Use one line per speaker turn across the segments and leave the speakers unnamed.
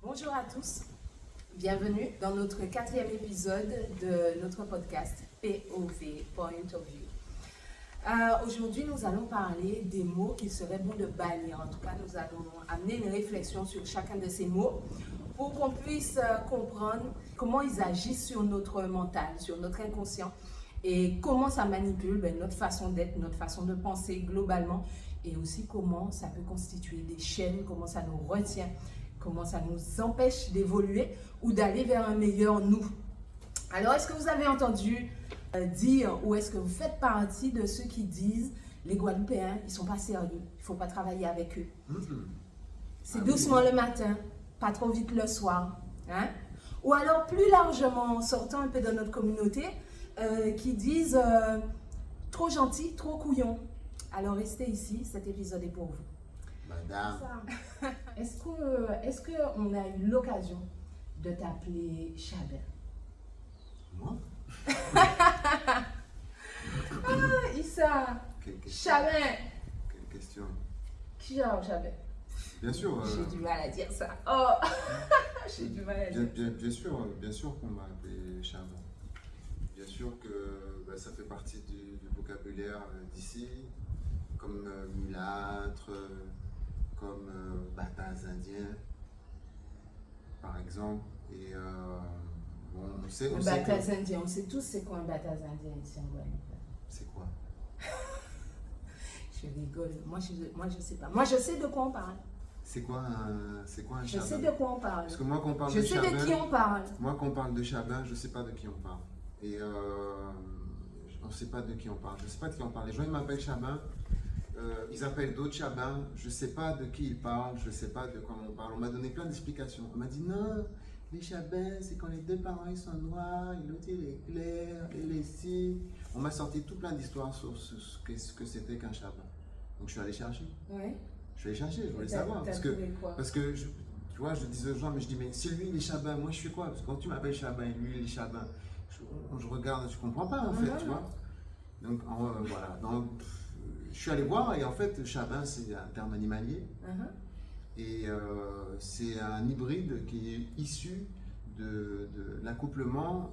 Bonjour à tous, bienvenue dans notre 4e épisode de notre podcast POV, Point of View. Aujourd'hui, nous allons parler des mots qu'il serait bon de bannir. En tout cas, nous allons amener une réflexion sur chacun de ces mots pour qu'on puisse comprendre comment ils agissent sur notre mental, sur notre inconscient et comment ça manipule notre façon d'être, notre façon de penser globalement et aussi comment ça peut constituer des chaînes, comment ça nous retient, comment ça nous empêche d'évoluer ou d'aller vers un meilleur nous. Alors, est-ce que vous avez entendu dire ou est-ce que vous faites partie de ceux qui disent les Guadeloupéens, ils ne sont pas sérieux, il ne faut pas travailler avec eux. C'est doucement le matin, pas trop vite le soir. Hein? Ou alors, plus largement, en sortant un peu de notre communauté, qui disent trop gentil, trop couillon. Alors, restez ici, cet épisode est pour vous.
Madame.
Est-ce qu'on a eu l'occasion de t'appeler Chabin?
Moi?
Issa,
Quelle question?
Chabin.
Quelle question?
Qui a Chabin?
Bien sûr.
J'ai du mal à dire ça. Oh, j'ai du mal à dire.
Bien sûr qu'on m'a appelé Chabin. Bien sûr que ça fait partie du vocabulaire d'ici, comme mulâtre, comme bâtards indiens, par exemple. Et bon, on sait
Bâtards indiens, on sait tous c'est quoi un bâtard indien ici en Guadeloupe.
C'est quoi?
Je rigole, moi je sais pas. Moi je sais de quoi on parle.
C'est quoi un
Je
Chabin?
sais de quoi on parle.
Parce que moi, quand on parle
Je
de
sais
Chabin,
de qui on parle.
moi, quand on parle de Chabin, je ne sais pas de qui on parle. Et on ne sait pas de qui on parle. Je ne sais pas de qui on parle. Les gens, ils m'appellent Chabin. Ils appellent d'autres Chabin. Je ne sais pas de qui ils parlent. Je ne sais pas de comment on parle. On m'a donné plein d'explications. On m'a dit non, les Chabins, c'est quand les deux parents ils sont noirs, et l'autre il est clair, et les si. On m'a sorti tout plein d'histoires sur ce que c'était qu'un Chabin. Donc je suis allé chercher.
Ouais.
Je suis allé chercher, je voulais savoir. Parce que tu vois, je disais aux gens, mais je dis, mais si lui il est Chabin, moi je fais quoi? Parce que quand tu m'appelles Chabin et lui il est Chabin, je regarde, je comprends pas en fait, tu vois. Donc voilà, donc je suis allé voir et en fait Chabin c'est un terme animalier et c'est un hybride qui est issu de l'accouplement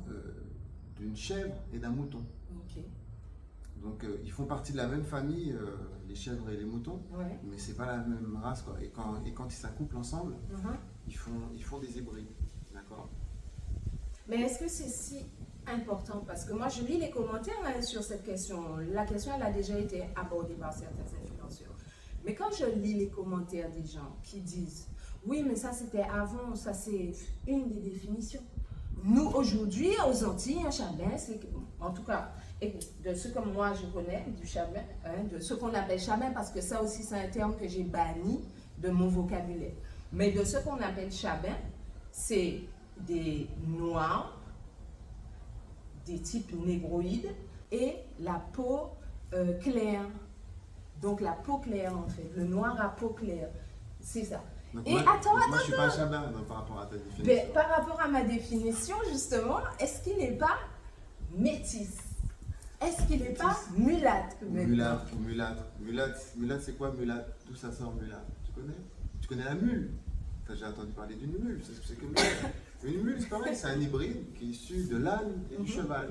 d'une chèvre et d'un mouton.
Ok.
Donc ils font partie de la même famille, les chèvres et les moutons, mais c'est pas la même race quoi. Et quand ils s'accouplent ensemble, ils font des hybrides, d'accord?
Mais est-ce que c'est si important? Parce que moi je lis les commentaires sur cette question. La question elle a déjà été abordée par certains influenceurs. Mais quand je lis les commentaires des gens qui disent oui mais ça c'était avant, ça c'est une des définitions. Nous aujourd'hui aux Antilles, un Chabin, c'est en tout cas de ce que moi je connais du Chabin, de ce qu'on appelle Chabin, parce que ça aussi c'est un terme que j'ai banni de mon vocabulaire. Mais de ce qu'on appelle Chabin, c'est des noirs, des types négroïdes et la peau claire. Donc la peau claire en fait, le noir à peau claire, c'est ça.
Donc
Et
moi,
attends.
je ne suis pas Chabin par rapport à ta définition.
Ben, par rapport à ma définition, justement, est-ce qu'il n'est pas métis? Est-ce qu'il n'est pas mulâtre?
Mulâtre, c'est quoi mulâtre? D'où ça sort mulâtre? Tu connais la mule? J'ai entendu parler d'une mule, c'est ce que c'est que mulâtre. Une mule, c'est pareil, c'est un hybride qui est issu de l'âne et du cheval.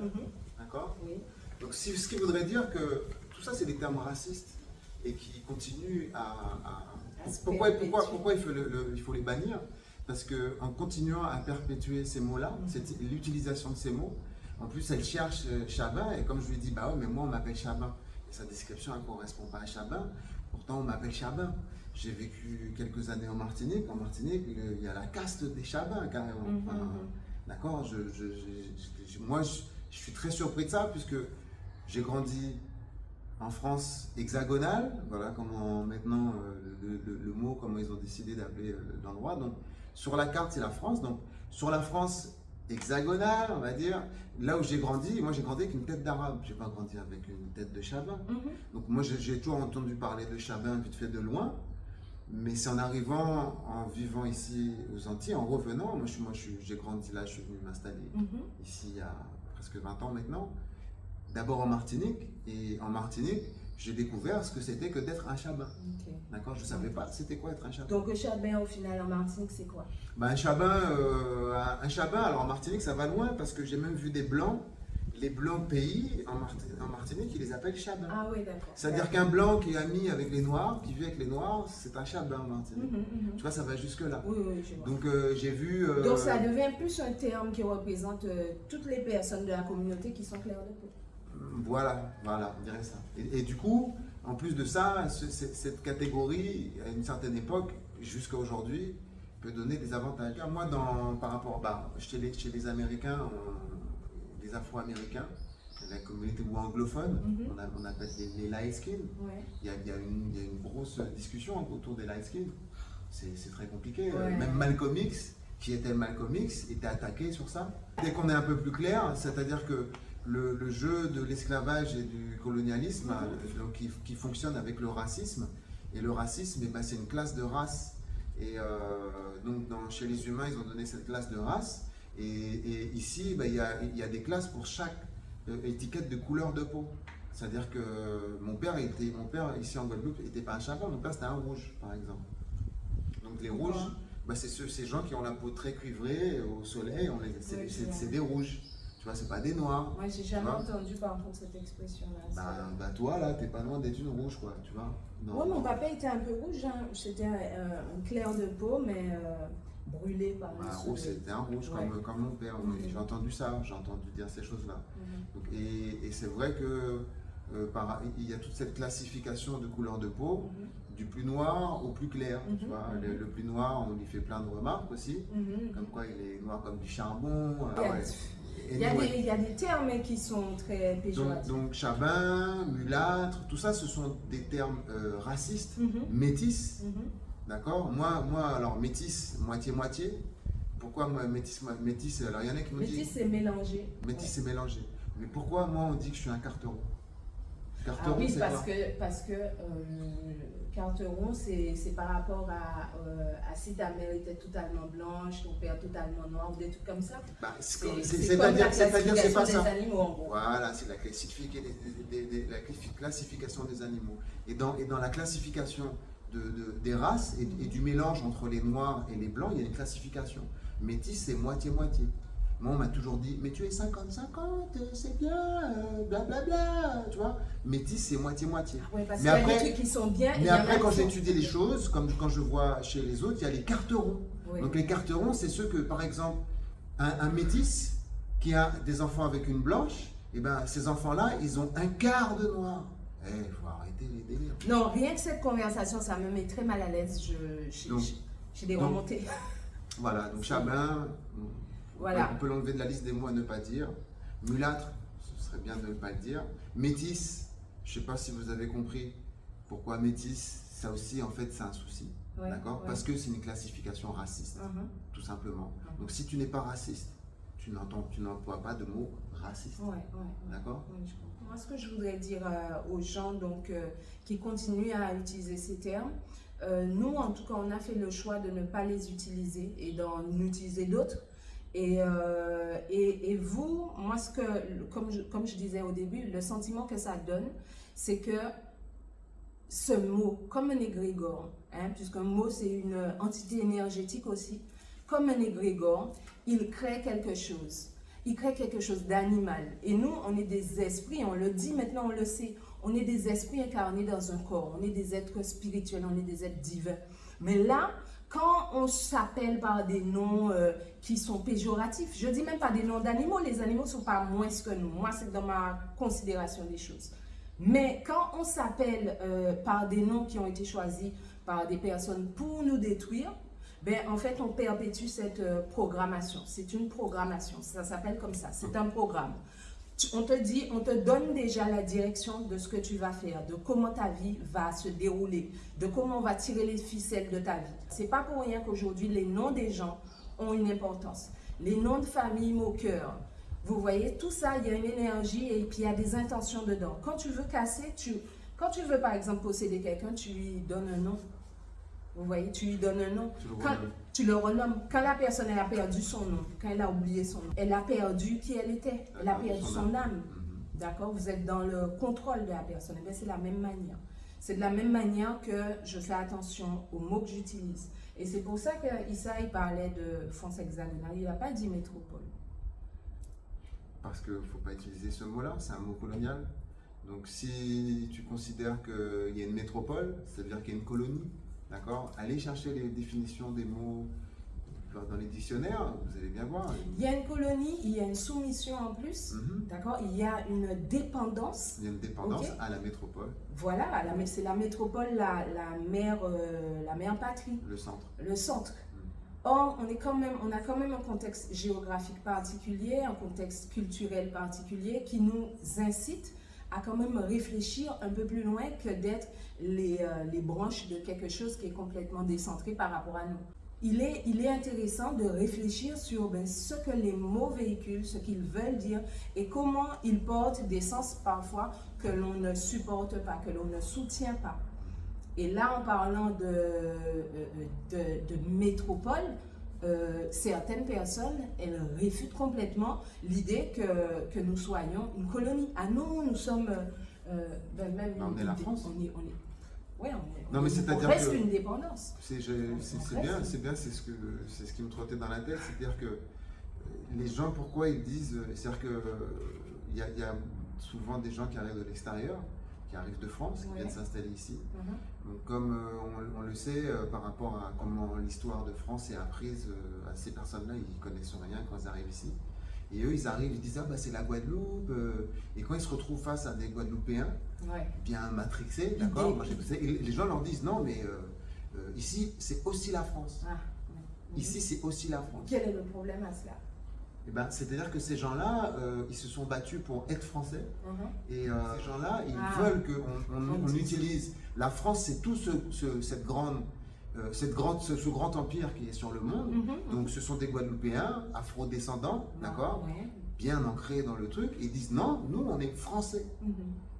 D'accord?
Oui.
Donc ce qui voudrait dire que tout ça, c'est des termes racistes et qui continuent Pourquoi il faut les bannir? Parce qu'en continuant à perpétuer ces mots-là, l'utilisation de ces mots, en plus elle cherche Chabin, et comme je lui dis, bah ouais, mais moi on m'appelle Chabin, et sa description elle ne correspond pas à Chabin, pourtant on m'appelle Chabin. J'ai vécu quelques années en Martinique, il y a la caste des Chabins carrément. D'accord? Moi je suis très surpris de ça, puisque j'ai grandi en France hexagonale, voilà comment maintenant le mot, comment ils ont décidé d'appeler l'endroit. Donc sur la carte c'est la France, donc sur la France hexagonale, on va dire, là où j'ai grandi, moi j'ai grandi avec une tête d'arabe, j'ai pas grandi avec une tête de Chabin. Donc moi j'ai toujours entendu parler de Chabin vite fait de loin, mais c'est en arrivant, en vivant ici aux Antilles, en revenant, j'ai grandi là, je suis venu m'installer ici il y a presque 20 ans maintenant. D'abord en Martinique, et en Martinique, j'ai découvert ce que c'était que d'être un chabin.
Ok.
D'accord? Je ne savais pas c'était quoi être un chabin.
Donc, le chabin, au final, en Martinique, c'est quoi?
Ben, un chabin, alors en Martinique, ça va loin parce que j'ai même vu des blancs. Les blancs pays en Martinique, ils les appellent chabins.
Ah oui, d'accord.
C'est-à-dire qu'un blanc qui est ami avec les noirs, qui vit avec les noirs, c'est un chabin en Martinique.
Mhm.
Tu vois, ça va jusque-là.
Oui, oui, je vois.
Donc j'ai vu.
Donc ça devient plus un terme qui représente toutes les personnes de la communauté qui sont claires de peau.
Voilà, on dirait ça. Et du coup, en plus de ça, cette catégorie, à une certaine époque, jusqu'à aujourd'hui, peut donner des avantages. Moi, par rapport, chez les Américains, les Afro-Américains, la communauté ou anglophone, on appelle les light skin.
Ouais.
Il y a une grosse discussion autour des light skin. C'est très compliqué.
Ouais.
Même Malcolm X, qui était Malcolm X, était attaqué sur ça. Dès qu'on est un peu plus clair, c'est-à-dire que le jeu de l'esclavage et du colonialisme, donc, qui fonctionne avec le racisme, et le racisme, c'est une classe de race. Et donc chez les humains, ils ont donné cette classe de race. Et ici, il y a des classes pour chaque étiquette de couleur de peau. C'est-à-dire que mon père ici en Guadeloupe n'était pas un chabin, mon père c'était un rouge, par exemple. Donc les rouges, c'est ces gens qui ont la peau très cuivrée au soleil, c'est des rouges. Tu vois, c'est pas des noirs.
Moi, j'ai jamais entendu par contre cette expression-là.
Toi, là, t'es pas loin d'être une rouge, quoi, tu vois.
Oui, mon papa était un peu rouge, hein. C'était un clair de peau, mais brûlé par le soleil.
C'était un rouge, comme mon père. J'ai entendu ça, j'ai entendu dire ces choses-là. Donc, et c'est vrai que il y a toute cette classification de couleur de peau, du plus noir au plus clair. Tu vois. Le plus noir, on lui fait plein de remarques aussi, comme quoi il est noir comme du charbon.
Il y a des termes qui sont très péjoratifs.
Donc chabin, mulâtre, tout ça, ce sont des termes racistes, métis. D'accord? Moi, alors métis, moitié-moitié. Pourquoi moi, métis, alors il y en a qui me disent.
Métis, c'est mélangé.
Métis, c'est mélangé. Mais pourquoi moi, on dit que je suis un carteron? Carteron,
oui,
c'est
parce que carteron, c'est par rapport à si ta mère était totalement blanche, ton père totalement noir, ou des trucs comme ça.
C'est-à-dire c'est pas ça.
Animaux, en gros.
Voilà, c'est la classification des animaux. Et dans la classification des races et du mélange entre les noirs et les blancs, il y a une classification. Métis, c'est moitié-moitié. Moi, on m'a toujours dit, mais tu es 50-50, c'est bien, blablabla, tu vois. Métis, c'est moitié-moitié.
Oui, parce qu'il y a des trucs qui sont bien.
Mais après, quand j'étudie les choses, comme quand je vois chez les autres, il y a les carterons. Oui. Donc les carterons, c'est ceux que, par exemple, un métis qui a des enfants avec une blanche, et ben ces enfants-là, ils ont un quart de noir. Il faut arrêter les délires.
Non, rien que cette conversation, ça me met très mal à l'aise. J'ai des remontées.
Voilà, donc chabin. Voilà. On peut l'enlever de la liste des mots à ne pas dire. Mulâtre, ce serait bien de ne pas le dire. Métis, je ne sais pas si vous avez compris pourquoi métis, ça aussi en fait c'est un souci. Ouais, d'accord, parce que c'est une classification raciste, tout simplement. Donc si tu n'es pas raciste, tu n'emploies pas de mots racistes. D'accord.
Moi, ce que je voudrais dire aux gens qui continuent à utiliser ces termes, nous en tout cas on a fait le choix de ne pas les utiliser et d'en utiliser d'autres. Et vous, moi, comme je disais au début, le sentiment que ça donne, c'est que ce mot, comme un égrégore, puisqu'un mot c'est une entité énergétique aussi, comme un égrégore, il crée quelque chose. Il crée quelque chose d'animal. Et nous, on est des esprits, on le dit maintenant, on le sait, on est des esprits incarnés dans un corps, on est des êtres spirituels, on est des êtres divins. Mais là, quand on s'appelle par des noms qui sont péjoratifs, je ne dis même pas des noms d'animaux, les animaux ne sont pas moins que nous. Moi, c'est dans ma considération des choses. Mais quand on s'appelle par des noms qui ont été choisis par des personnes pour nous détruire, en fait, on perpétue cette programmation. C'est une programmation, ça s'appelle comme ça, c'est un programme. On te donne déjà la direction de ce que tu vas faire, de comment ta vie va se dérouler, de comment on va tirer les ficelles de ta vie. C'est pas pour rien qu'aujourd'hui, les noms des gens ont une importance. Les noms de famille moqueurs, vous voyez, tout ça, il y a une énergie et puis il y a des intentions dedans. Quand tu veux casser, quand tu veux par exemple posséder quelqu'un, tu lui donnes un nom. Vous voyez, tu lui donnes un nom. Tu le renommes. Quand la personne a perdu son nom, quand elle a oublié son nom, elle a perdu qui elle était. Elle a perdu son âme. D'accord? Vous êtes dans le contrôle de la personne. Eh bien, c'est de la même manière. C'est de la même manière que je fais attention aux mots que j'utilise. Et c'est pour ça qu'Issa, il parlait de France hexagonale. Il n'a pas dit métropole.
Parce qu'il ne faut pas utiliser ce mot-là, c'est un mot colonial. Donc si tu considères qu'il y a une métropole, ça veut dire qu'il y a une colonie. D'accord? Allez chercher les définitions des mots dans les dictionnaires, vous allez bien voir.
Il y a une colonie, il y a une soumission en plus, d'accord? Il y a une dépendance.
Il y a une dépendance
Okay.
à la métropole.
Voilà, c'est la métropole, la mère patrie.
Le centre.
Le centre. Or, on a quand même un contexte géographique particulier, un contexte culturel particulier qui nous incite à quand même réfléchir un peu plus loin que d'être les branches de quelque chose qui est complètement décentré par rapport à nous. Il est intéressant de réfléchir sur ce que les mots véhiculent, ce qu'ils veulent dire et comment ils portent des sens parfois que l'on ne supporte pas, que l'on ne soutient pas. Et là, en parlant de métropole, certaines personnes, elles réfutent complètement l'idée que nous soyons une colonie. À nous sommes même...
On est la France.
On reste une dépendance.
C'est bien, c'est ce qui me trottait dans la tête, c'est-à-dire que les gens, pourquoi ils disent, c'est-à-dire qu'il y a souvent des gens qui arrivent de l'extérieur, qui arrivent de France, qui viennent s'installer ici. Donc, comme on le sait, par rapport à comment l'histoire de France est apprise à ces personnes-là, ils ne connaissent rien quand ils arrivent ici. Et eux, ils arrivent, ils disent « Ah, bah, c'est la Guadeloupe ». Et quand ils se retrouvent face à des Guadeloupéens, bien matrixés, d'accord, les gens leur disent « Non, mais ici, c'est aussi la France. Ici, c'est aussi la France. »
Quel est le problème à cela?
Eh ben, c'est-à-dire que ces gens-là, ils se sont battus pour être français. Et ces gens-là, ils veulent qu'on utilise. La France, c'est tout ce grand empire qui est sur le monde. Donc, ce sont des Guadeloupéens, afro-descendants, d'accord, bien ancrés dans le truc. Et ils disent non, nous, on est français.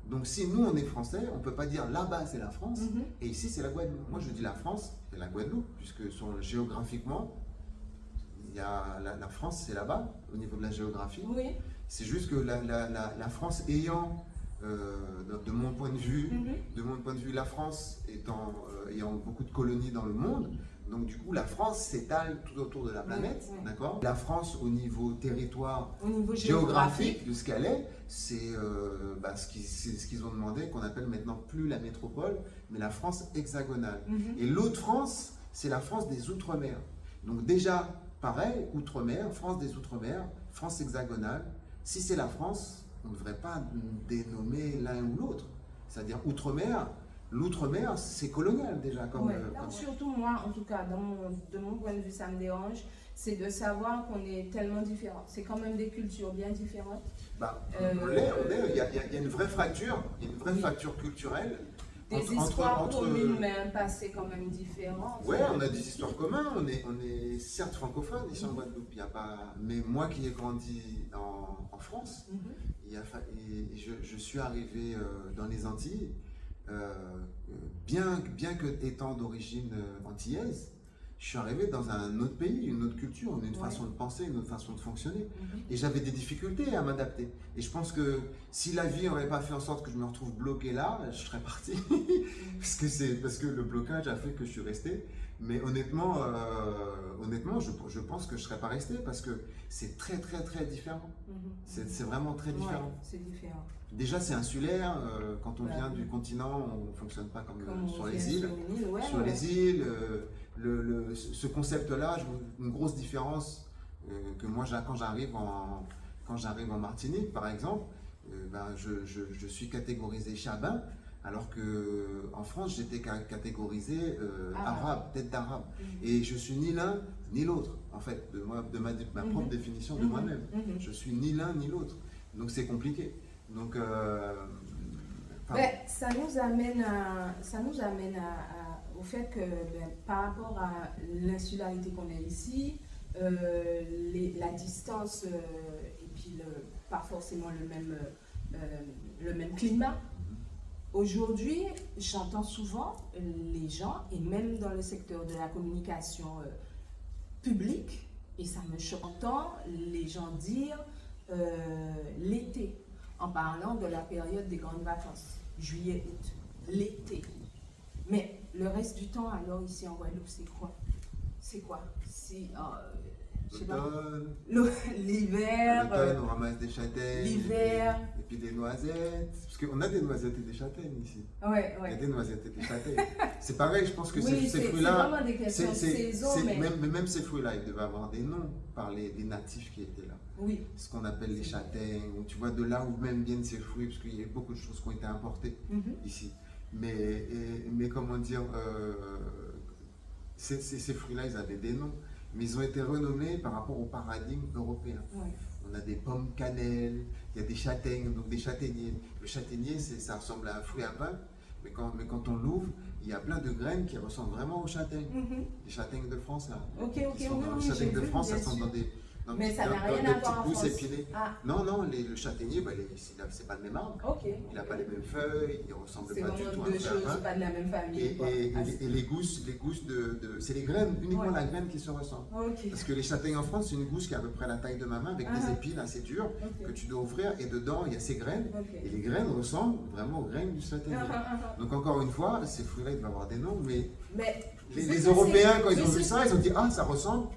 Donc, si nous, on est français, on ne peut pas dire là-bas, c'est la France. Et ici, c'est la Guadeloupe. Moi, je dis la France, c'est la Guadeloupe, puisque géographiquement, il y a la France, c'est là-bas, au niveau de la géographie. C'est juste que la France ayant, de mon point de vue, la France ayant beaucoup de colonies dans le monde, donc du coup la France s'étale tout autour de la planète, d'accord? La France au niveau territoire,
au niveau
géographique de ce qu'elle est, c'est ce qu'ils ont demandé, qu'on appelle maintenant plus la métropole, mais la France hexagonale. Et l'autre France, c'est la France des Outre-mer. Donc déjà, pareil, Outre-mer, France des Outre-mer, France hexagonale. Si c'est la France, on ne devrait pas dénommer l'un ou l'autre. C'est-à-dire Outre-mer, l'Outre-mer, c'est colonial déjà.
Surtout moi, en tout cas, de mon point de vue, ça me dérange, c'est de savoir qu'on est tellement différents. C'est quand même des cultures bien différentes.
Il y a une vraie fracture, fracture culturelle.
Des histoires communes, mais un passé quand même différent.
Oui, on a des histoires communes, on est certes francophone ici en Guadeloupe, mais moi qui ai grandi en France, je suis arrivé dans les Antilles, bien que étant d'origine antillaise, je suis arrivé dans un autre pays, une autre culture, une autre façon de penser, une autre façon de fonctionner. Et j'avais des difficultés à m'adapter. Et je pense que si la vie n'aurait pas fait en sorte que je me retrouve bloqué là, je serais parti. parce que le blocage a fait que je suis resté. Mais honnêtement, je pense que je ne serais pas resté parce que c'est très, très, très différent. C'est vraiment très différent.
C'est différent.
Déjà, c'est insulaire. Quand on vient du continent, on ne fonctionne pas comme sur les îles. Sur les îles, ce concept-là, je vois une grosse différence que moi, quand j'arrive en Martinique, par exemple, je suis catégorisé chabin, alors qu'en France, j'étais catégorisé arabe, tête d'arabe. Et je suis ni l'un ni l'autre, en fait, de ma propre définition de moi-même. Je suis ni l'un ni l'autre. Donc c'est compliqué. Donc,
ça nous amène au fait que par rapport à l'insularité qu'on a ici, la distance et puis pas forcément le même climat. Aujourd'hui, j'entends souvent les gens, et même dans le secteur de la communication publique, et ça me choque, j'entends les gens dire l'été. en parlant de la période des grandes vacances, juillet, août, l'été. Mais le reste du temps, alors, ici en Guadeloupe, c'est quoi? C'est quoi? Je sais pas. L'hiver.
L'automne, on ramasse des châtaignes.
L'hiver.
Et puis des noisettes. Parce qu'on a des noisettes et des châtaignes ici.
Ouais.
Il y a des noisettes et des châtaignes. C'est pareil, je pense que
oui,
ces fruits-là.
C'est vraiment des questions de saison.
Même ces fruits-là, ils devaient avoir des noms par les natifs qui étaient là.
Oui.
Ce qu'on appelle les châtaignes. Tu vois, de là où même viennent ces fruits, parce qu'il y a beaucoup de choses qui ont été importées ici. Mais comment dire, ces fruits-là, ils avaient des noms. Mais ils ont été renommés par rapport au paradigme européen.
Ouais.
On a des pommes cannelle, il y a des châtaignes, donc des châtaigniers. Le châtaignier, ça ressemble à un fruit à pain, mais quand on l'ouvre, il y a plein de graines qui ressemblent vraiment aux châtaignes. Les châtaignes de France, là.
Les
châtaignes de France, elles sont dans des
mais ça n'a rien à voir en France.
Épilées. Ah. Non, le châtaignier, c'est pas le même arbre. Il n'a pas les mêmes feuilles, il ne ressemble pas du tout à un fruit à pain.
C'est pas de la même famille.
Et les gousses c'est les graines, uniquement la graine qui se ressemble. Parce que les châtaignes en France, c'est une gousse qui est à peu près la taille de ma main, avec des épines assez dures, que tu dois ouvrir, et dedans, il y a ces graines. Et les graines ressemblent vraiment aux graines du châtaignier. Donc encore une fois, ces fruits-là, ils doivent avoir des noms, mais les Européens, quand ils ont vu ça, ils ont dit, ah, ça ressemble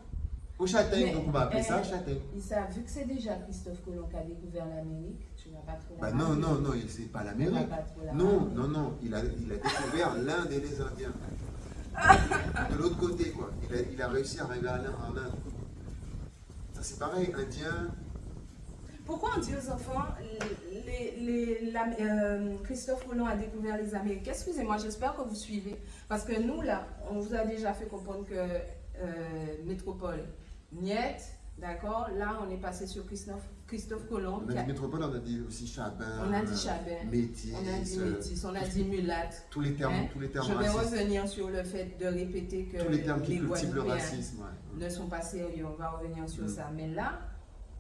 au châtaigne, donc on va appeler ça châtaigne.
Vu que c'est déjà Christophe Colomb qui a découvert l'Amérique, tu n'as pas trop la
non, c'est pas l'Amérique. Non, il a découvert l'Inde et les Indiens. De l'autre côté, quoi. Il a réussi à arriver en Inde. Ça, c'est pareil, Indien.
Pourquoi on dit aux enfants, Christophe Colomb a découvert les Amériques? Excusez-moi, j'espère que vous suivez. Parce que nous, là, on vous a déjà fait comprendre que métropole, niet, d'accord? Là, on est passé sur Christophe Colomb.
On a dit métropole, on a dit aussi Chabin.
On a dit Chabin.
Métis.
On a dit métis, on a dit mulâtre.
Tous les termes
Je vais revenir sur le fait de répéter que
tous les termes qui cultivent le racisme
ne sont pas sérieux. On va revenir sur ça. Mais là,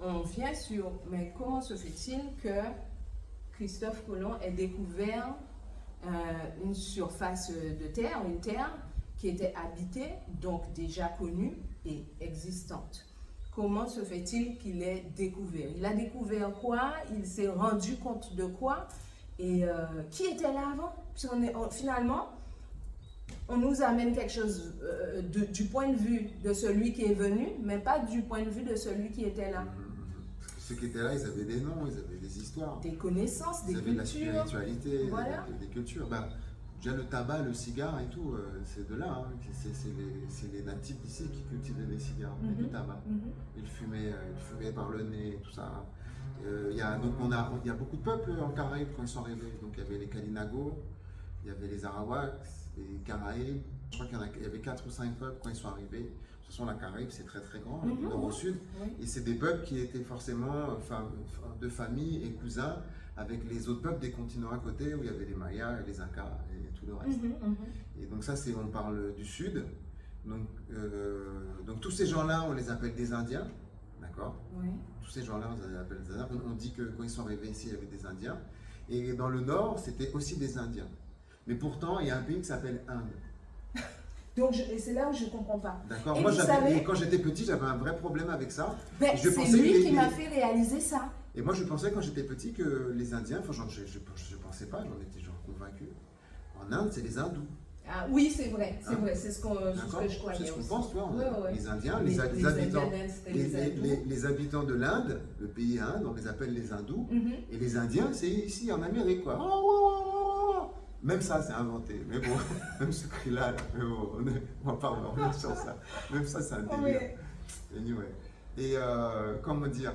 on vient sur, mais comment se fait-il que Christophe Colomb ait découvert une surface de terre, une terre qui était habitée, donc déjà connue et existante? Comment se fait-il qu'il ait découvert? Il a découvert quoi? Il s'est rendu compte de quoi? Et qui était là avant? Puis finalement, on nous amène quelque chose du point de vue de celui qui est venu, mais pas du point de vue de celui qui était là.
Ceux qui étaient là, ils avaient des noms, ils avaient des histoires.
Des connaissances, des cultures.
Ils avaient de la spiritualité,
voilà.
des cultures. Déjà le tabac, le cigare et tout, c'est de là. C'est les natifs d'ici qui cultivaient les cigares, du tabac. Ils fumaient par le nez, tout ça. Il y a beaucoup de peuples en Caraïbes quand ils sont arrivés. Donc il y avait les Kalinago, il y avait les Arawaks, les Caraïbes. Je crois qu'il y avait 4 ou 5 peuples quand ils sont arrivés. De toute façon, la Caraïbe, c'est très très grand, du nord au sud. Et c'est des peuples qui étaient forcément de famille et cousins avec les autres peuples des continents à côté, où il y avait les Mayas et les Incas et tout le reste. Et donc ça, on parle du sud. Donc tous ces gens-là, on les appelle des Indiens, d'accord? Tous ces gens-là, on les appelle des Indiens. On dit que quand ils sont arrivés ici, il y avait des Indiens. Et dans le nord, c'était aussi des Indiens. Mais pourtant, il y a un pays qui s'appelle Inde.
Donc, c'est là où je ne comprends pas.
D'accord. Moi, quand j'étais petit, j'avais un vrai problème avec ça.
C'est lui qui m'a fait réaliser ça.
Et moi, je pensais quand j'étais petit que les Indiens, enfin, je pensais pas, j'en étais genre convaincu. En Inde, c'est les hindous.
Ah, oui, c'est vrai, c'est ce que je croyais.
C'est ce qu'on pense, toi.
Ouais.
Les Indiens, les habitants de l'Inde, le pays Inde, on les appelle les hindous. Et les Indiens, c'est ici en Amérique, quoi. Même ça, c'est inventé. Mais bon, même ce cri-là, mais bon, on va pas revenir sur ça. Même ça, c'est un délire. Anyway. Et comment dire,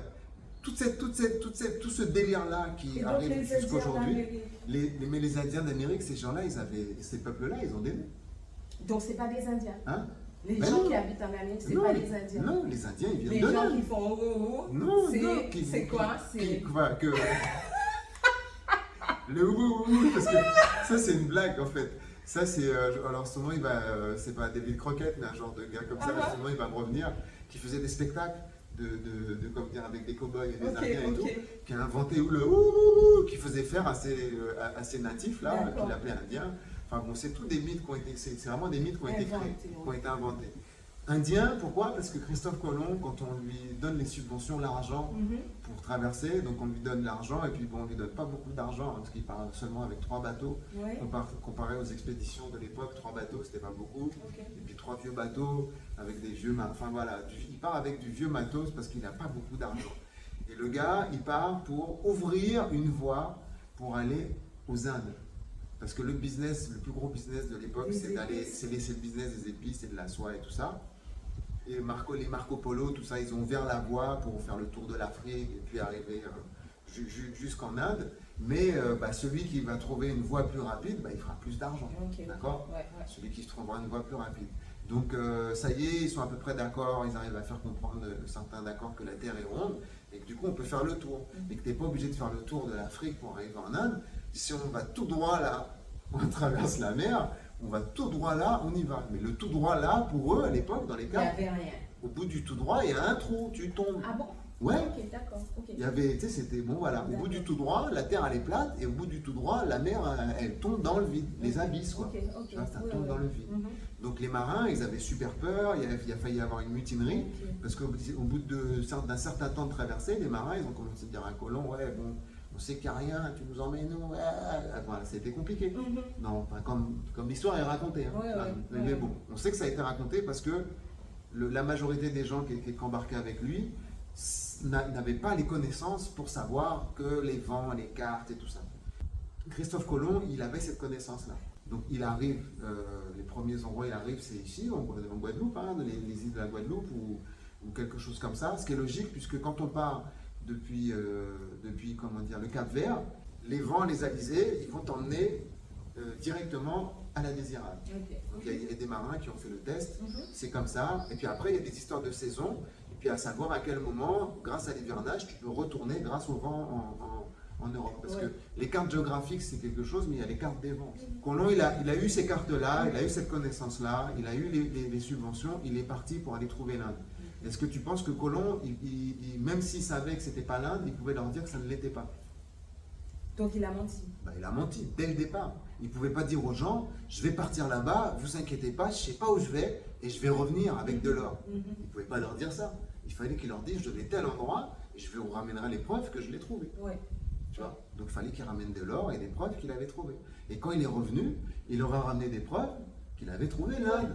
tout ce délire-là qui arrive jusqu'à aujourd'hui, mais les Indiens d'Amérique, ces gens-là, ces peuples-là, ils ont des noms.
Donc, c'est pas des Indiens.
Hein?
Les gens qui habitent en Amérique, c'est pas les Indiens.
Non, les Indiens, ils viennent de là.
Les gens qui font
non,
c'est quoi?
Le ouh, parce que ça c'est une blague en fait. Ça c'est alors souvent c'est pas David Crockett mais un genre de gars comme ça. Souvent il va me revenir qui faisait des spectacles comme dire avec des cow-boys et des Indiens et tout, qui a inventé le ouh qui faisait faire à ces natifs là qu'il appelait indiens. Enfin bon, c'est tous des mythes qui ont été, c'est vraiment des mythes qui ont été créés, qui ont été inventés. Indien, pourquoi? Parce que Christophe Colomb, quand on lui donne les subventions, l'argent pour traverser, donc on lui donne l'argent et puis bon, on lui donne pas beaucoup d'argent parce qu'il part seulement avec 3 bateaux.
Ouais.
Comparé aux expéditions de l'époque, 3 bateaux c'était pas beaucoup.
Ok.
Et puis 3 vieux bateaux avec des vieux, enfin voilà, il part avec du vieux matos parce qu'il n'a pas beaucoup d'argent. Et le gars, il part pour ouvrir une voie pour aller aux Indes. Parce que le business, le plus gros business de l'époque, c'est le business des épices et de la soie et tout ça. Et les Marco Polo, tout ça, ils ont ouvert la voie pour faire le tour de l'Afrique et puis arriver jusqu'en Inde. Mais celui qui va trouver une voie plus rapide, il fera plus d'argent.
Okay,
d'accord.
Ouais.
Celui qui trouvera une voie plus rapide. Donc ça y est, ils sont à peu près d'accord, ils arrivent à faire comprendre certains d'accord que la Terre est ronde et que du coup on peut faire le tour. Et que tu n'es pas obligé de faire le tour de l'Afrique pour arriver en Inde. Si on va tout droit là, on traverse la mer, on va tout droit là, on y va. Mais le tout droit là, pour eux, à l'époque, dans les cas,
il n'y avait rien.
Au bout du tout droit, il y a un trou, tu tombes.
Ah bon?
Ouais.
Ok, d'accord. Okay.
Il y avait, tu sais, c'était bon, voilà. Au bout du tout droit, la terre elle est plate, et au bout du tout droit, la mer elle tombe dans le vide, les abysses, quoi.
Okay.
Tu vois, ça tombe dans le vide. Donc les marins, ils avaient super peur, il a failli y avoir une mutinerie, parce qu'au bout d'un certain temps de traversée, les marins, ils ont commencé à dire à Colomb, ouais, bon. On sait qu'il n'y a rien, tu nous emmènes où? Voilà, c'était compliqué. Non, enfin, comme l'histoire est racontée. Hein. Mais bon, on sait que ça a été raconté parce que la majorité des gens qui embarquaient avec lui n'avaient pas les connaissances pour savoir que les vents, les cartes et tout ça. Christophe Colomb, il avait cette connaissance-là. Donc il arrive, les premiers endroits il arrive, c'est ici, en Guadeloupe, hein, les îles de la Guadeloupe ou quelque chose comme ça. Ce qui est logique, puisque quand on part depuis comment dire, le Cap Vert, les vents, les alizés, ils vont t'emmener directement à la Désirade.
Okay.
Donc il y a des marins qui ont fait le test, c'est comme ça. Et puis après, il y a des histoires de saison, et puis à savoir à quel moment, grâce à l'hivernage, tu peux retourner grâce au vent en Europe. Parce que les cartes géographiques, c'est quelque chose, mais il y a les cartes des vents. Colomb, il a eu ces cartes-là, il a eu cette connaissance-là, il a eu les subventions, il est parti pour aller trouver l'Inde. Est-ce que tu penses que Colomb, même s'il savait que ce n'était pas l'Inde, il pouvait leur dire que ça ne l'était pas?
Donc il a menti.
Il a menti dès le départ. Il ne pouvait pas dire aux gens, je vais partir là-bas, vous inquiétez pas, je ne sais pas où je vais et je vais revenir avec de l'or. Il ne pouvait pas leur dire ça. Il fallait qu'il leur dise, je vais tel endroit et je vous ramènerai les preuves que je l'ai trouvé. Tu vois? Donc il fallait qu'il ramène de l'or et des preuves qu'il avait trouvées. Et quand il est revenu, il leur a ramené des preuves qu'il avait trouvé l'Inde,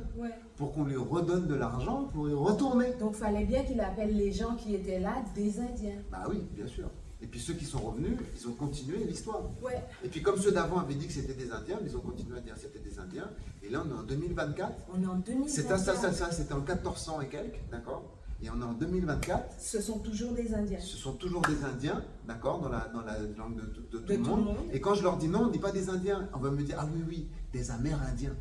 pour qu'on lui redonne de l'argent pour y retourner.
Donc il fallait bien qu'il appelle les gens qui étaient là des Indiens.
Bah oui, bien sûr. Et puis ceux qui sont revenus, ils ont continué l'histoire.
Ouais.
Et puis comme ceux d'avant avaient dit que c'était des Indiens, ils ont continué à dire que c'était des Indiens. Et là on est en 2024.
On est en 2024.
C'était en 1400 et quelques, d'accord? Et on est en 2024.
Ce sont toujours des Indiens.
Ce sont toujours des Indiens, d'accord, dans la langue de tout le monde. Et quand je leur dis non, on ne dit pas des Indiens. On va me dire, ah oui, des Amérindiens.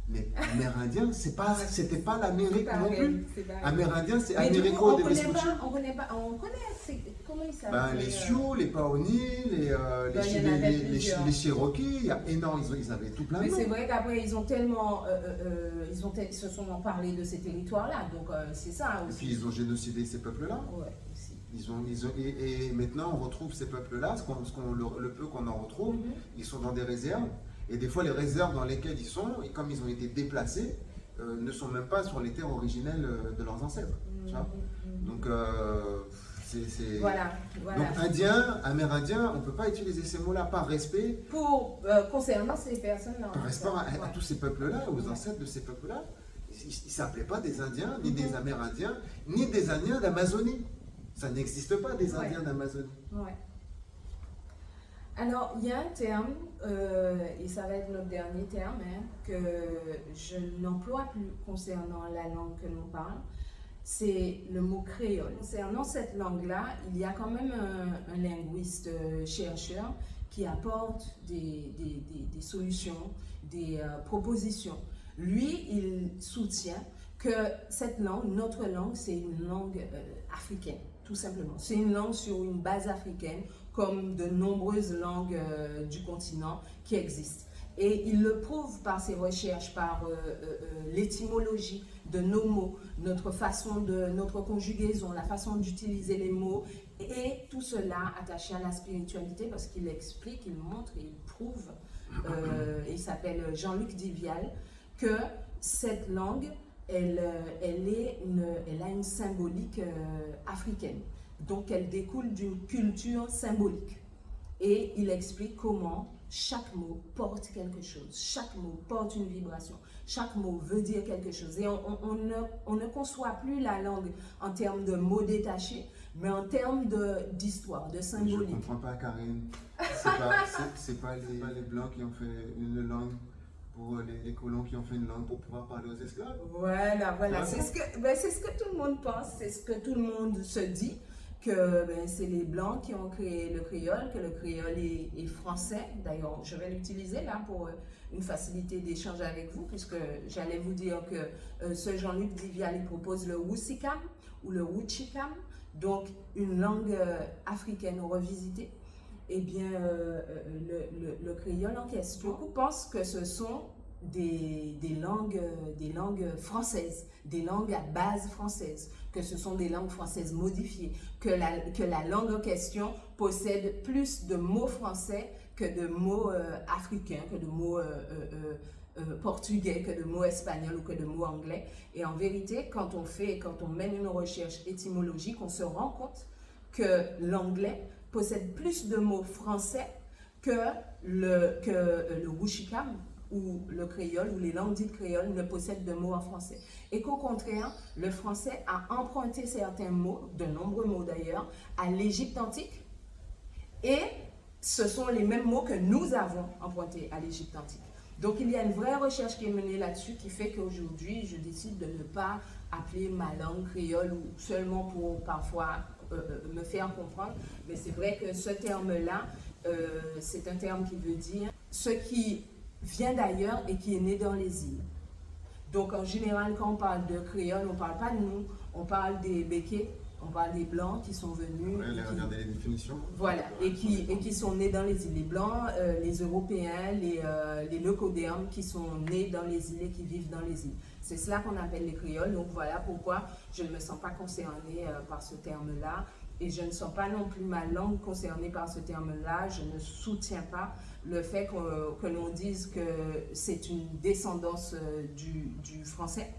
Mais Amérindien, c'était pas l'Amérique non plus. Amérindien, c'est Américo de Vespucci.
On connaît, comment ils s'appellent?
Les Sioux, les Paoni, les Cherokees, il y a énormément, ils avaient tout plein de
noms. Mais c'est
noms.
vrai qu'après, ils ont tellement, ils se sont parlé de ces territoires-là, donc c'est ça aussi.
Et puis ils ont génocidé ces peuples-là.
Ouais, aussi.
Et maintenant, on retrouve ces peuples-là, le peu qu'on en retrouve, ils sont dans des réserves. Et des fois, les réserves dans lesquelles ils sont, et comme ils ont été déplacés, ne sont même pas sur les terres originelles de leurs ancêtres. Tu vois? Donc,
Voilà.
Donc, indien, amérindien, on ne peut pas utiliser ces mots-là par respect.
Concernant ces personnes-là.
Par respect à tous ces peuples-là, aux ancêtres de ces peuples-là. Ils ne s'appelaient pas des Indiens, ni des Amérindiens, ni des Indiens d'Amazonie. Ça n'existe pas, des Indiens d'Amazonie.
Ouais. Alors, il y a un terme, et ça va être notre dernier terme, que je n'emploie plus concernant la langue que l'on parle, c'est le mot créole. Concernant cette langue-là, il y a quand même un linguiste chercheur qui apporte des solutions, des propositions. Lui, il soutient que cette langue, notre langue, c'est une langue africaine, tout simplement. C'est une langue sur une base africaine, comme de nombreuses langues du continent qui existent. Et il le prouve par ses recherches, par l'étymologie de nos mots, notre conjugaison, la façon d'utiliser les mots, et tout cela attaché à la spiritualité, parce qu'il explique, il montre et il prouve, il s'appelle Jean-Luc Divial, que cette langue elle a une symbolique africaine. Donc, elle découle d'une culture symbolique. Et il explique comment chaque mot porte quelque chose. Chaque mot porte une vibration. Chaque mot veut dire quelque chose. Et on ne conçoit plus la langue en termes de mots détachés, mais en termes d'histoire, de symbolique.
Je ne comprends pas, Karine. C'est pas les Blancs qui ont fait une langue pour les colons qui ont fait une langue pour pouvoir parler aux esclaves.
Voilà. C'est ce que tout le monde pense, c'est ce que tout le monde se dit, que c'est les Blancs qui ont créé le créole, que le créole est français. D'ailleurs, je vais l'utiliser là pour une facilité d'échange avec vous, puisque j'allais vous dire que ce Jean-Luc Divial il propose le Wusikam ou le Wuchikam, donc une langue africaine revisitée. Eh bien, le créole en question, beaucoup pensent que ce sont des langues françaises, des langues à base française, que ce sont des langues françaises modifiées, que la langue en question possède plus de mots français que de mots africains, que de mots portugais, que de mots espagnols ou que de mots anglais. Et en vérité, quand on mène une recherche étymologique, on se rend compte que l'anglais possède plus de mots français que le Wuchikam ou le créole, ou les langues dites créoles ne possèdent de mots en français. Et qu'au contraire, le français a emprunté certains mots, de nombreux mots d'ailleurs, à l'Égypte antique. Et ce sont les mêmes mots que nous avons empruntés à l'Égypte antique. Donc il y a une vraie recherche qui est menée là-dessus qui fait qu'aujourd'hui, je décide de ne pas appeler ma langue créole ou seulement pour parfois me faire comprendre. Mais c'est vrai que ce terme-là, c'est un terme qui veut dire ce qui vient d'ailleurs et qui est né dans les îles. Donc en général, quand on parle de créole, on ne parle pas de nous, on parle des béquets, on parle des blancs qui sont venus.
Regardez les définitions.
Voilà, et qui sont nés dans les îles. Les blancs, les européens, les leucodéens qui sont nés dans les îles et qui vivent dans les îles. C'est cela qu'on appelle les créoles. Donc voilà pourquoi je ne me sens pas concernée par ce terme-là. Et je ne sens pas non plus ma langue concernée par ce terme-là. Je ne soutiens pas le fait que l'on dise que c'est une descendance du français.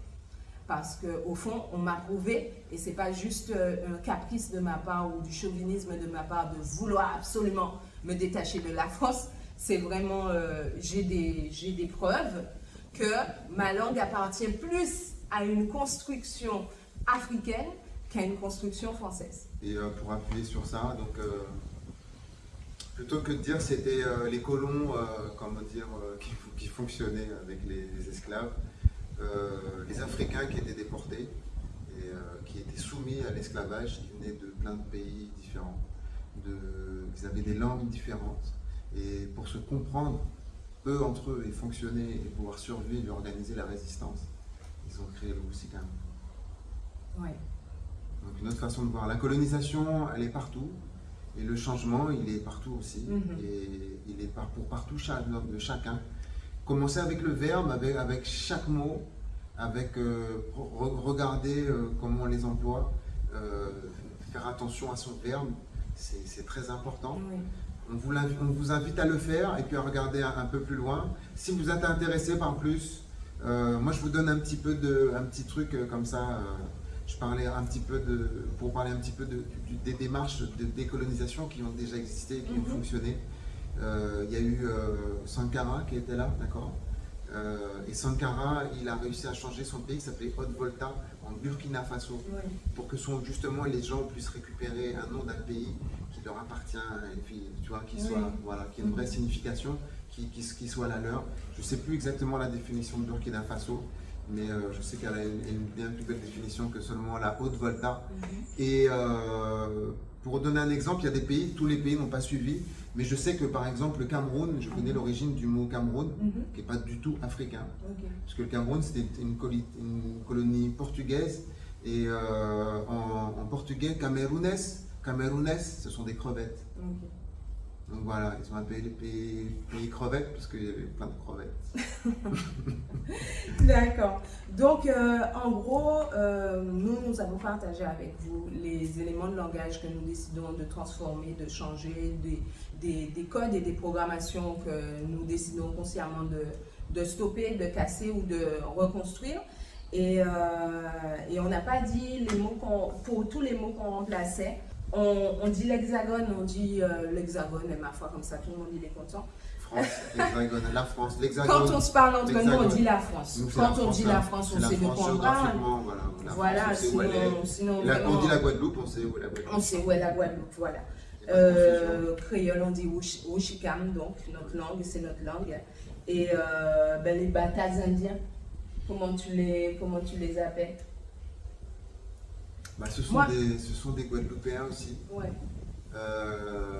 Parce qu'au fond, on m'a prouvé, et ce n'est pas juste un caprice de ma part ou du chauvinisme de ma part de vouloir absolument me détacher de la France. C'est vraiment, j'ai des preuves que ma langue appartient plus à une construction africaine qu'à une construction française.
Et pour appuyer sur ça, donc plutôt que de dire c'était les colons, qui fonctionnaient avec les esclaves, les Africains qui étaient déportés et qui étaient soumis à l'esclavage, qui venaient de plein de pays différents, ils avaient des langues différentes, et pour se comprendre, eux entre eux, et fonctionner et pouvoir survivre et organiser la résistance, ils ont créé le Wusikam.
Ouais.
Donc une autre façon de voir. La colonisation, elle est partout, et le changement, il est partout aussi, et il est pour partout de chacun. Commencer avec le verbe, avec chaque mot, avec regarder comment on les emploie, faire attention à son verbe, c'est très important.
Oui.
On vous invite à le faire et puis à regarder un peu plus loin. Si vous êtes intéressé par plus, moi je vous donne un petit truc comme ça. Je parlais pour parler un petit peu des démarches de décolonisation qui ont déjà existé, qui ont fonctionné. Il y a eu Sankara qui était là, d'accord. Et Sankara, il a réussi à changer son pays, qui s'appelait Haute-Volta, en Burkina Faso, pour que justement les gens puissent récupérer un nom d'un pays qui leur appartient, et puis tu vois, qui ait une vraie signification, qui soit la leur. Je ne sais plus exactement la définition de Burkina Faso, mais je sais qu'elle a une bien plus belle définition que seulement la Haute-Volta. Et pour donner un exemple, il y a des pays, tous les pays n'ont pas suivi, mais je sais que par exemple le Cameroun, je connais l'origine du mot Cameroun, qui n'est pas du tout africain. Parce que le Cameroun c'était une colonie portugaise, et en portugais, camerounes, ce sont des crevettes. Donc voilà, ils ont appelé les pays crevettes parce qu'il y avait plein de crevettes.
D'accord. Donc, en gros, nous avons partagé avec vous les éléments de langage que nous décidons de transformer, de changer, des codes et des programmations que nous décidons consciemment de stopper, de casser ou de reconstruire. Et on n'a pas dit les mots pour tous les mots qu'on remplaçait. On dit l'hexagone, on dit l'hexagone, et ma foi, comme ça, tout le monde il est content.
France, l'hexagone, la France, l'hexagone.
Quand on se parle entre nous, on dit la France.
Nous,
quand on dit la France, on sait de quoi on parle. Voilà, sinon
on dit la Guadeloupe, on sait où est la Guadeloupe.
On sait où est la Guadeloupe, voilà. Créole, on dit Ouchikam, donc notre langue, c'est notre langue. Et les Batas indiens, comment tu les appelles?
Ce sont des Guadeloupéens aussi.
Ouais.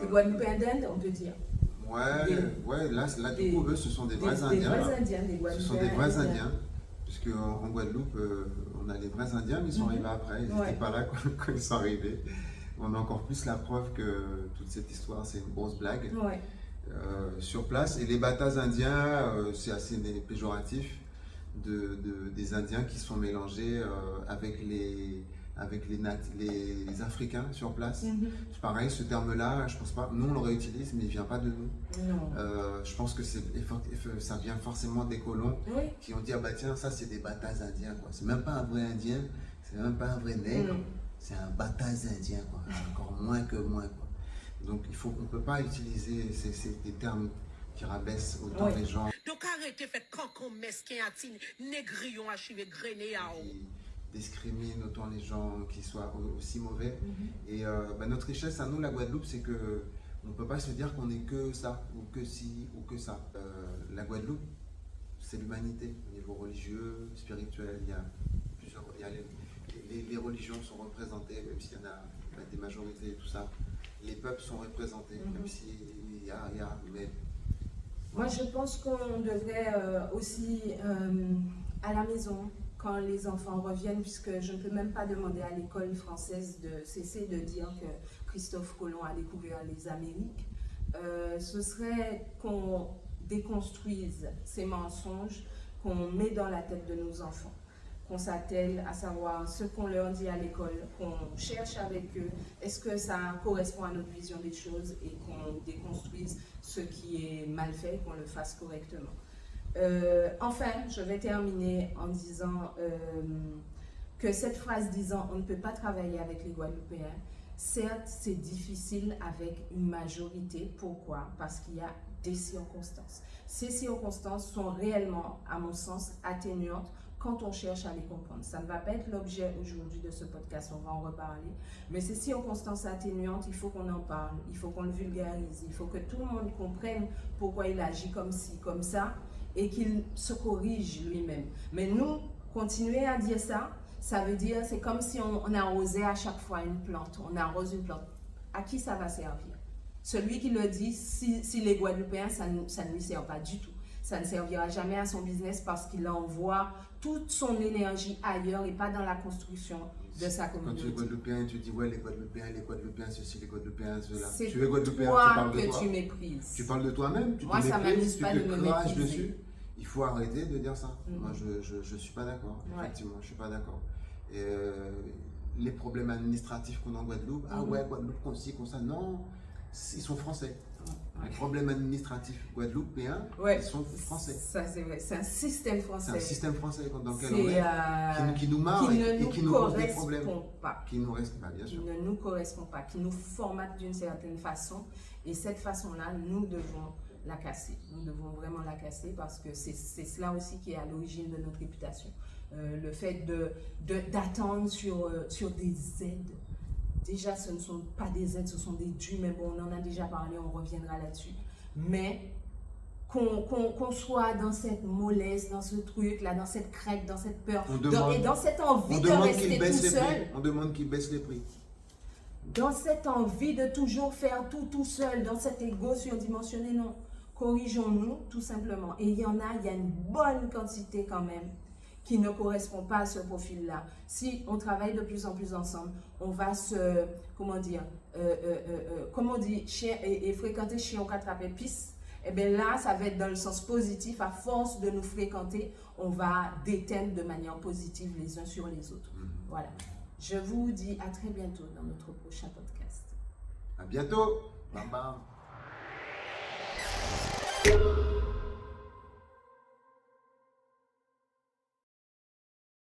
Des Guadeloupéens d'Inde, on peut dire.
Ouais, là du coup, eux, ce sont des vrais Indiens.
Des vrais Indiens, des Guadeloupéens.
Ce sont des vrais Indiens. Puisque en Guadeloupe, on a les vrais Indiens, mais ils sont arrivés après. Ils n'étaient pas là quand ils sont arrivés. On a encore plus la preuve que toute cette histoire, c'est une grosse blague.
Ouais.
Sur place. Et les Batas indiens, c'est assez péjoratif des Indiens qui sont mélangés avec les Africains sur place. C'est pareil, ce terme-là, je pense pas, nous on le réutilise, mais il ne vient pas de nous.
Non.
Je pense que ça vient forcément des colons qui ont dit, ah bah tiens, ça c'est des Batas indiens, quoi. C'est même pas un vrai Indien, c'est même pas un vrai nègre, c'est un Batas indien, quoi. Encore moins que moi, quoi. Donc on ne peut pas utiliser des termes qui rabaissent autant les gens.
Donc arrêtez, faites quand mesquin atine, négrion achivé grené à haut.
Discrimine autant les gens qui soient aussi mauvais. Et notre richesse à nous, la Guadeloupe, c'est que on ne peut pas se dire qu'on est que ça, ou que ci, ou que ça. La Guadeloupe, c'est l'humanité, au niveau religieux, spirituel, les religions sont représentées, même s'il y en a des majorités et tout ça. Les peuples sont représentés, même s'il y a, mais...
Moi, je pense qu'on devrait aussi, à la maison, quand les enfants reviennent, puisque je ne peux même pas demander à l'école française de cesser de dire que Christophe Colomb a découvert les Amériques, ce serait qu'on déconstruise ces mensonges qu'on met dans la tête de nos enfants, qu'on s'attelle à savoir ce qu'on leur dit à l'école, qu'on cherche avec eux, est-ce que ça correspond à notre vision des choses et qu'on déconstruise ce qui est mal fait, qu'on le fasse correctement. Enfin, je vais terminer en disant que cette phrase disant on ne peut pas travailler avec les Guadeloupéens, certes c'est difficile avec une majorité. Pourquoi? Parce qu'il y a des circonstances. Ces circonstances sont réellement, à mon sens, atténuantes quand on cherche à les comprendre. Ça ne va pas être l'objet aujourd'hui de ce podcast, on va en reparler. Mais ces circonstances atténuantes, il faut qu'on en parle, il faut qu'on le vulgarise, il faut que tout le monde comprenne pourquoi il agit comme ci, comme ça, et qu'il se corrige lui-même. Mais nous, continuer à dire ça, ça veut dire, c'est comme si on arrosait à chaque fois une plante, on arrose une plante. À qui ça va servir? Celui qui le dit, si les Guadeloupéens, ça ne lui sert pas du tout. Ça ne servira jamais à son business parce qu'il envoie toute son énergie ailleurs et pas dans la construction de sa communauté.
Quand tu es Guadeloupéen, tu dis ouais, les Guadeloupéens, ceci, les Guadeloupéens, cela.
C'est
tu es Guadeloupéen,
toi
tu parles de
que
toi.
Tu méprises.
Tu parles de toi-même, tu
Moi,
te
ça
méprises,
m'amuse pas de me
craches
mépriser.
dessus. Il faut arrêter de dire ça. Moi, je suis pas d'accord. Effectivement, je suis pas d'accord. Et les problèmes administratifs qu'on a en Guadeloupe, ah ouais, Guadeloupe, qu'on ci, qu'on ça, non, ils sont français. Les problèmes administratifs guadeloupéens, ils sont français.
Ça, c'est vrai. C'est un système français.
C'est un système français dans lequel on est, qui nous marre et qui nous cause des problèmes. Qui nous correspond pas, bien sûr.
Qui ne nous correspond pas, qui nous formate d'une certaine façon. Et cette façon-là, nous devons la casser. Nous devons vraiment la casser parce que c'est cela aussi qui est à l'origine de notre réputation. Le fait d'attendre sur des aides. Déjà, ce ne sont pas des aides, ce sont des dus, mais bon, on en a déjà parlé, on reviendra là-dessus. Mais qu'on soit dans cette mollesse, dans ce truc-là, dans cette crainte, dans cette peur, et dans cette envie de rester tout seul.
On demande qu'ils baissent les prix.
Dans cette envie de toujours faire tout seul, dans cet ego surdimensionné, non. Corrigeons-nous, tout simplement. Et il y a une bonne quantité quand même qui ne correspond pas à ce profil-là. Si on travaille de plus en plus ensemble, on va se, comment on dit, chien et fréquenter chien au attraper pisse, et bien là, ça va être dans le sens positif. À force de nous fréquenter, on va déteindre de manière positive les uns sur les autres. Voilà. Je vous dis à très bientôt dans notre prochain podcast.
À bientôt. Bye bye.